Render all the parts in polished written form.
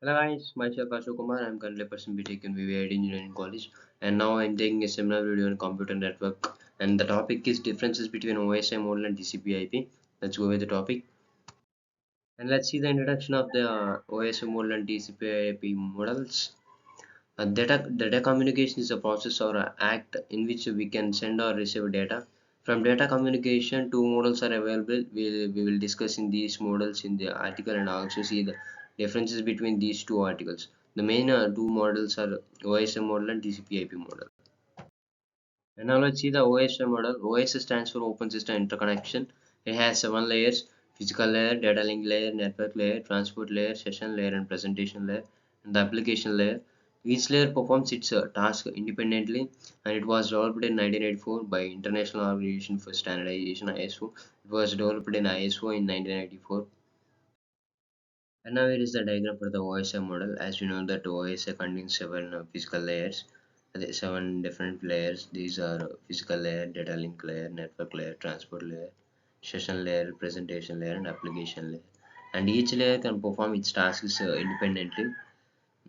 Hello guys, myself Ashok Kumar. I'm currently pursuing BTech in VVIT Engineering College, and now I'm taking a seminar video on computer network. And the topic is differences between OSI model and TCP/IP. Let's go with the topic, and let's see the introduction of the OSI model and TCP/IP models. Data communication is a process or an act in which we can send or receive data. From data communication, two models are available. We will discuss in these models in the article and also see the differences between these two articles. The main two models are OSM model and TCP/IP model. And now let's see the OSM model. OS stands for Open System Interconnection. It has 7 layers: physical layer, data link layer, network layer, transport layer, session layer, and presentation layer, and the application layer. Each layer performs its task independently, and it was developed in 1984 by International Organization for Standardization (ISO). It was developed in ISO in 1994. And now here is the diagram for the OSI model. As you know that OSI contains 7 physical layers, 7 different layers. These are physical layer, data link layer, network layer, transport layer, session layer, presentation layer, and application layer. And each layer can perform its tasks independently.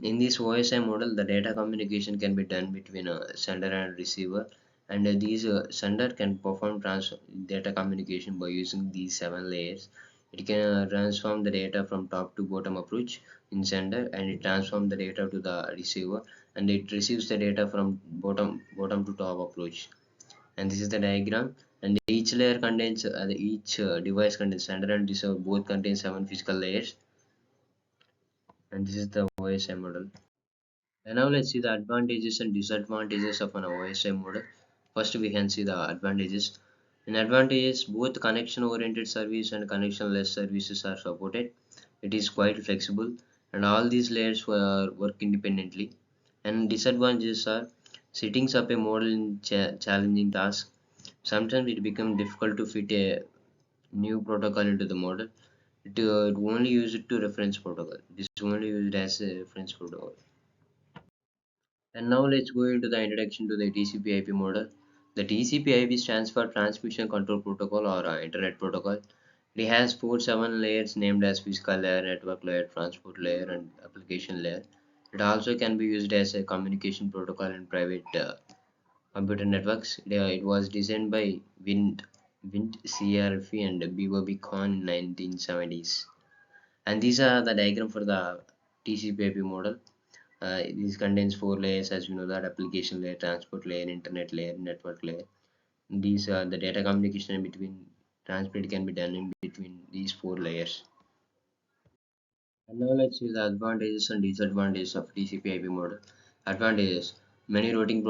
In this OSI model, the data communication can be done between a sender and receiver, and these sender can perform data communication by using these 7 layers. It can transform the data from top to bottom approach in sender, and it transforms the data to the receiver, and it receives the data from bottom to top approach. And this is the diagram. And each layer contains each device contains sender and receiver both contain 7 physical layers. And this is the OSI model. And now let's see the advantages and disadvantages of an OSI model. First, we can see the advantages. In advantages, both connection-oriented service and connection-less services are supported. It is quite flexible, and all these layers work independently. And disadvantages are setting up a model in challenging task. Sometimes it becomes difficult to fit a new protocol into the model. It only used to reference protocol. This is only used as a reference protocol. And now let's go into the introduction to the TCP/IP model. The TCP/IP stands for Transmission Control Protocol or Internet Protocol. It has 7 layers named as physical layer, network layer, transport layer, and application layer. It also can be used as a communication protocol in private computer networks. It was designed by Vint CRF and Beaver Khan in 1970s. And these are the diagram for the TCP/IP model. This contains 4 layers, as you know, that application layer, transport layer, internet layer, network layer. These are the data communication between transport can be done in between these 4 layers. And now let's see the advantages and disadvantages of TCP/IP model. Advantages: many routine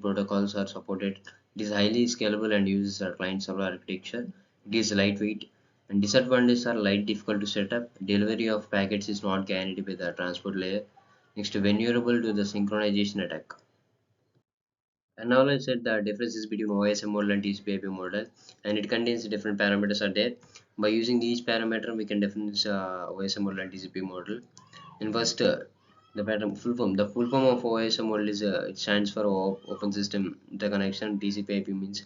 protocols are supported. It is highly scalable and uses a client-server architecture. It is lightweight. And disadvantages are light, difficult to set up. Delivery of packets is not guaranteed by the transport layer. Next, vulnerable to the synchronization attack. And now let's set the differences between OSM model and TCP/IP model, and it contains different parameters are there. By using each parameter, we can define OSM model and TCP model. And first, the pattern full form. The full form of OSM model is it stands for Open System Interconnection. TCP/IP means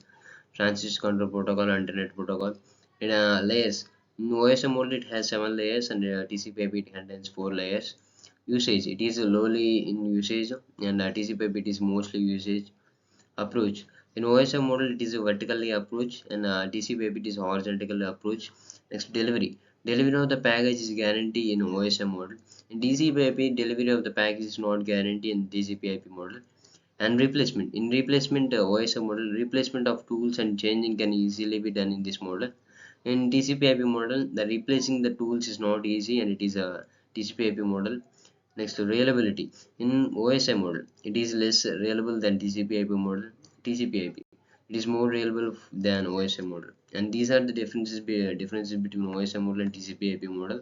Transmission Control Protocol and Internet Protocol. In layers, in OSM model it has 7 layers, and TCP/IP it contains 4 layers. Usage: it is lowly in usage, and TCP/IP it is mostly usage. Approach: in OSM model it is a vertically approach, and TCP/IP it is horizontal approach. Next, delivery of the package is guaranteed in OSM model. In TCP/IP, delivery of the package is not guaranteed in TCP/IP model. And replacement: in replacement OSM model, replacement of tools and changing can easily be done in this model. In TCP/IP model, the replacing the tools is not easy, and it is a TCP/IP model. Next, reliability: in OSI model, it is less reliable than TCP/IP model. TCP/IP, it is more reliable than OSI model. And these are the differences between OSI model and TCP/IP model.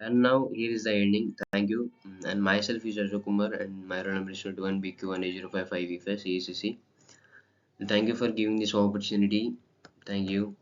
And now here is the ending. Thank you. And myself is Ashok Kumar, and my roll number is 21BQ1A055EFS ECC. Thank you for giving this opportunity. Thank you.